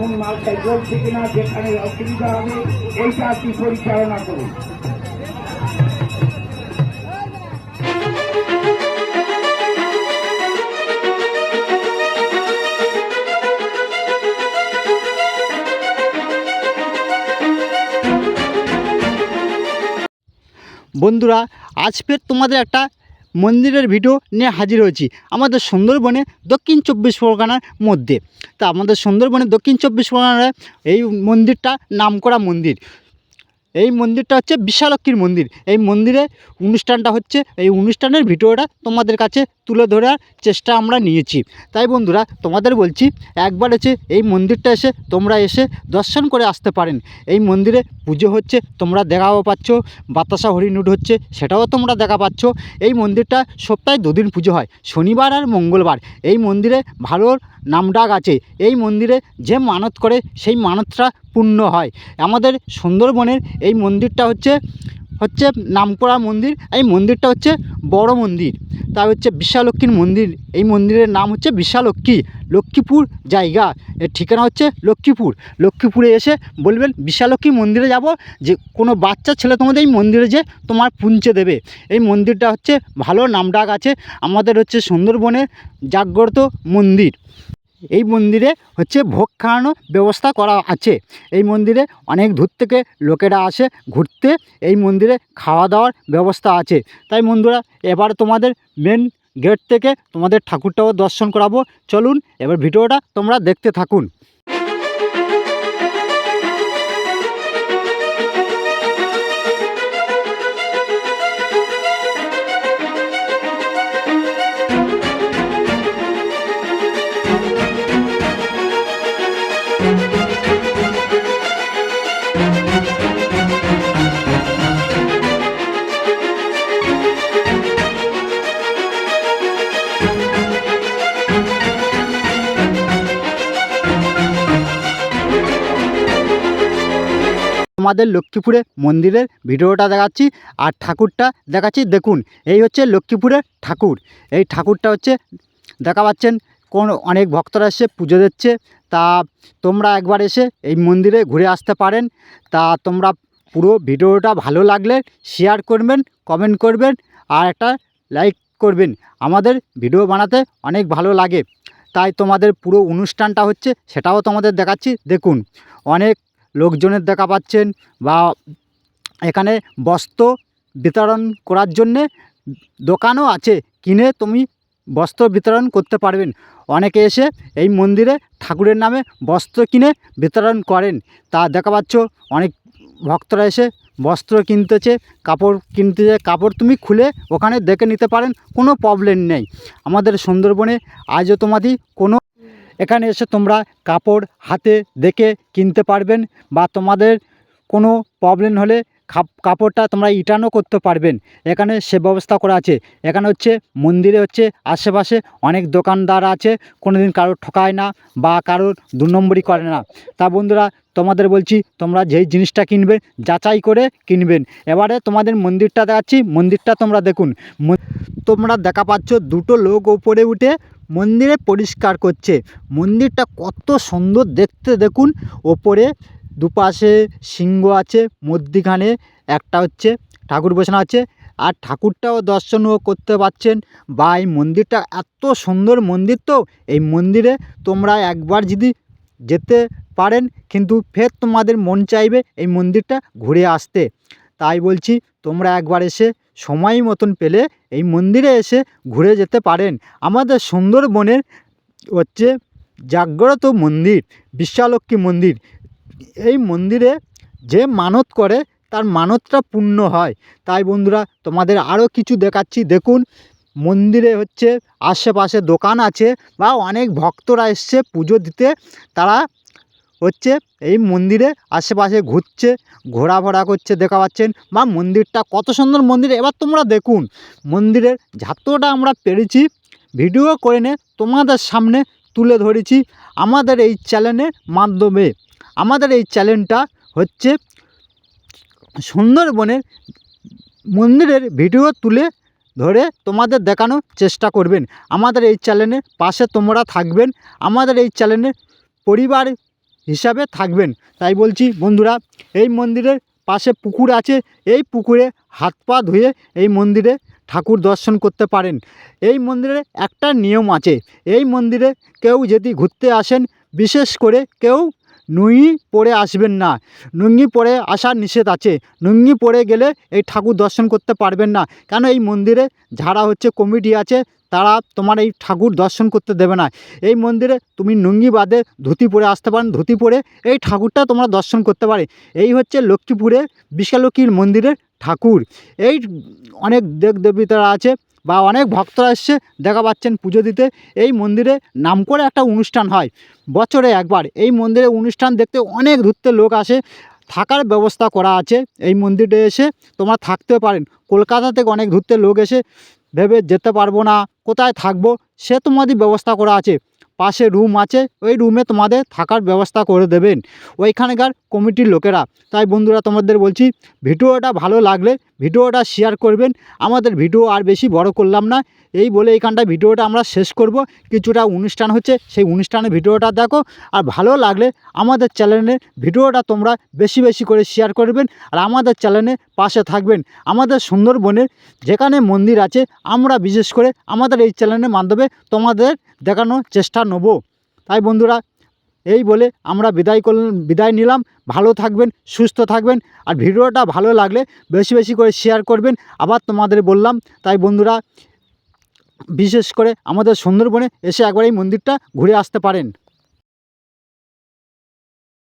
কোন মালটাই চলছে কিনা, যেখানে অসুবিধা হবে এইটা আপনি পরিচালনা করুন। বন্ধুরা, আজ ফের তোমাদের একটা মন্দিরের ভিডিও নিয়ে হাজির হয়েছি আমাদের সুন্দরবনে দক্ষিণ চব্বিশ পরগনার মধ্যে। তা আমাদের সুন্দরবনে দক্ষিণ চব্বিশ পরগনার এই মন্দিরটা নামকরা মন্দির। এই মন্দিরটা হচ্ছে বিশালক্ষীর মন্দির। এই মন্দিরে অনুষ্ঠানটা হচ্ছে, এই অনুষ্ঠানের ভিডিওটা তোমাদের কাছে তুলে ধরার চেষ্টা আমরা নিয়েছি। তাই বন্ধুরা, তোমাদের বলছি একবার এসে এই মন্দিরটা এসে তোমরা এসে দর্শন করে আসতে পারেন। এই মন্দিরে পুজো হচ্ছে, তোমরা দেখাও পাচ্ছ, বাতাসা হরিণুট হচ্ছে সেটাও তোমরা দেখা পাচ্ছ। এই মন্দিরটা সপ্তাহে দুদিন পুজো হয়, শনিবার আর মঙ্গলবার। এই মন্দিরে ভালো নামডাক আছে। এই মন্দিরে যে মানত করে সেই মানতটা পূর্ণ হয়। আমাদের সুন্দরবনের এই মন্দিরটা হচ্ছে নামকরা মন্দির। এই মন্দিরটা হচ্ছে বড় মন্দির, তা হচ্ছে বিশালক্ষীর মন্দির। এই মন্দিরের নাম হচ্ছে বিশালক্ষী, লক্ষ্মীপুর জায়গা। এর ঠিকানা হচ্ছে লক্ষ্মীপুরে এসে বলবেন বিশালক্ষী মন্দিরে যাব, যে কোনো বাচ্চা ছেলে তোমাদের এই মন্দিরে যে তোমার পৌঁছে দেবে। এই মন্দিরটা হচ্ছে ভালো নামডাক আছে, আমাদের হচ্ছে সুন্দরবনের জাগ্রত মন্দির। এই মন্দিরে হচ্ছে ভোগ খাওয়ানো ব্যবস্থা করা আছে। এই মন্দিরে অনেক দূর থেকে লোকেরা আসে ঘুরতে, এই মন্দিরে খাওয়া দাওয়ার ব্যবস্থা আছে। তাই বন্ধুরা, এবার তোমাদের মেন গেট থেকে তোমাদের ঠাকুরটাও দর্শন করাবো। চলুন এবার ভিডিওটা তোমরা দেখতে থাকুন। আমাদের লক্ষ্মীপুরে মন্দিরের ভিডিওটা দেখাচ্ছি আর ঠাকুরটা দেখাচ্ছি। দেখুন, এই হচ্ছে লক্ষ্মীপুরের ঠাকুর। এই ঠাকুরটা হচ্ছে দেখা পাচ্ছেন, অনেক ভক্তরা এসে পুজো দিচ্ছে। তা তোমরা একবার এসে এই মন্দিরে ঘুরে আসতে পারেন। তা তোমরা পুরো ভিডিওটা ভালো লাগলে শেয়ার করবেন, কমেন্ট করবেন আর একটা লাইক করবেন। আমাদের ভিডিও বানাতে অনেক ভালো লাগে, তাই তোমাদের পুরো অনুষ্ঠানটা হচ্ছে সেটাও তোমাদের দেখাচ্ছি। দেখুন, অনেক লোকজনের দেখা পাচ্ছেন, বা এখানে বস্ত্র বিতরণ করার জন্যে দোকানও আছে, কিনে তুমি বস্ত্র বিতরণ করতে পারবেন। অনেকে এসে এই মন্দিরে ঠাকুরের নামে বস্ত্র কিনে বিতরণ করেন। তা দেখা পাচ্ছ অনেক ভক্তরা এসে বস্ত্র কিনতেছে, কাপড় কিনতেছে। কাপড় তুমি খুলে ওখানে দেখে নিতে পারেন, কোনো প্রবলেম নেই। আমাদের সুন্দরবনে আজও তোমাদের কোনো এখানে এসে তোমরা কাপড় হাতে দেখে কিনতে পারবেন, বা তোমাদের কোনো প্রবলেম হলে কাপড়টা তোমরা রিটার্নও করতে পারবেন। এখানে সে ব্যবস্থা করা আছে। এখানে হচ্ছে মন্দিরে হচ্ছে আশেপাশে অনেক দোকানদার আছে, কোনো দিন কারোর ঠকায় না বা কারোর 2 নম্বরই করে না। তা বন্ধুরা, তোমাদের বলছি তোমরা যেই জিনিসটা কিনবেন যাচাই করে কিনবেন। এবারে তোমাদের মন্দিরটা দেখাচ্ছি, মন্দিরটা তোমরা দেখুন। তোমরা দেখা পাচ্ছ দুটো লোক ওপরে উঠে মন্দিরে পরিষ্কার করছে। মন্দিরটা কত সুন্দর দেখতে দেখুন। ওপরে দুপাশে সিংহ আছে, মধ্যিখানে একটা হচ্ছে ঠাকুর বসানো আছে, আর ঠাকুরটাও দর্শনও করতে পারছেন। বা এই মন্দিরটা এত সুন্দর মন্দির, তো এই মন্দিরে তোমরা একবার যদি যেতে পারেন, কিন্তু ফের তোমাদের মন চাইবে এই মন্দিরটা ঘুরে আসতে। তাই বলছি তোমরা একবার এসে সময় মতন পেলে এই মন্দিরে এসে ঘুরে যেতে পারেন। আমাদের সুন্দরবনের হচ্ছে জাগ্রত মন্দির বিশালক্ষী মন্দির। এই মন্দিরে যে মানত করে তার মানতটা পূর্ণ হয়। তাই বন্ধুরা, তোমাদের আরও কিছু দেখাচ্ছি। দেখুন, মন্দিরে হচ্ছে আশেপাশে দোকান আছে, বা অনেক ভক্তরা এসছে পুজো দিতে। তারা হচ্ছে এই মন্দিরে আশেপাশে ঘুরছে, ঘোরাফেরা করছে, দেখা পাচ্ছেন। বা মন্দিরটা কত সুন্দর মন্দির। এবার তোমরা দেখুন, মন্দিরের যতটা আমরা পেরেছি ভিডিও করে তোমাদের সামনে তুলে ধরেছি আমাদের এই চ্যানেলের মাধ্যমে। আমাদের এই চ্যানেলটা হচ্ছে সুন্দরবনের মন্দিরের ভিডিও তুলে ধরে তোমাদের দেখানোর চেষ্টা করবেন। আমাদের এই চ্যানেলের পাশে তোমরা থাকবেন। আমাদের এই চ্যানেলের পরিবার হিসাবে থাকবেন। তাই বলছি বন্ধুরা, এই মন্দিরের পাশে পুকুর আছে, এই পুকুরে হাত পা ধুয়ে এই মন্দিরে ঠাকুর দর্শন করতে পারেন। এই মন্দিরে একটা নিয়ম আছে, এই মন্দিরে কেউ যদি ঘুরতে আসেন, বিশেষ করে কেউ নুঙ্গি পরে আসবেন না। নুঙ্গি পরে আসার নিষেধ আছে। নুঙ্গি পরে গেলে এই ঠাকুর দর্শন করতে পারবেন না, কেন এই মন্দিরে যারা হচ্ছে কমিটি আছে তারা তোমার এই ঠাকুর দর্শন করতে দেবে না। এই মন্দিরে তুমি নুঙ্গি বাদে ধুতি পরে আসতে পারেন, ধুতি পরে এই ঠাকুরটা তোমরা দর্শন করতে পারে। এই হচ্ছে লক্ষ্মীপুরে বিশালক্ষীর মন্দিরের ঠাকুর। এই অনেক দেব দেবীরা আছে বা অনেক ভক্তরা এসছে, দেখা পাচ্ছেন পুজো দিতে। এই মন্দিরে নাম করে একটা অনুষ্ঠান হয় বছরে একবার। এই মন্দিরে অনুষ্ঠান দেখতে অনেক দূরতে লোক আসে। থাকার ব্যবস্থা করা আছে, এই মন্দিরে এসে তোমরা থাকতেও পারেন। কলকাতা থেকে অনেক দূরতে লোক এসে ভেবে যেতে পারবো না, কোথায় থাকবো, সে তোমাদের ব্যবস্থা করা আছে। পাশে রুম আছে, ওই রুমে তোমাদের থাকার ব্যবস্থা করে দেবেন ওইখানকার কমিটির লোকেরা। তাই বন্ধুরা তোমাদের বলছি, ভিডিওটা ভালো লাগলে ভিডিওটা শেয়ার করবেন। আমাদের ভিডিও আর বেশি বড় করলাম না, এই বলে এইখানটায় ভিডিওটা আমরা শেষ করব। কিছুটা অনুষ্ঠান হচ্ছে, সেই অনুষ্ঠানের ভিডিওটা দেখো। আর ভালো লাগলে আমাদের চ্যানেলে ভিডিওটা তোমরা বেশি বেশি করে শেয়ার করবেন, আর আমাদের চ্যানেলে পাশে থাকবেন। আমাদের সুন্দরবনের যেখানে মন্দির আছে, আমরা বিশেষ করে আমাদের এই চ্যানেলের মাধ্যমে তোমাদের দেখানোর চেষ্টা নেব। তাই বন্ধুরা, এই বলে আমরা বিদায় নিলাম। ভালো থাকবেন, সুস্থ থাকবেন, আর ভিডিওটা ভালো লাগলে বেশি বেশি করে শেয়ার করবেন। আবার তোমাদের বললাম, তাই বন্ধুরা বিশেষ করে আমাদের সুন্দরবনে এসে একবার এই মন্দিরটা ঘুরে আসতে পারেন।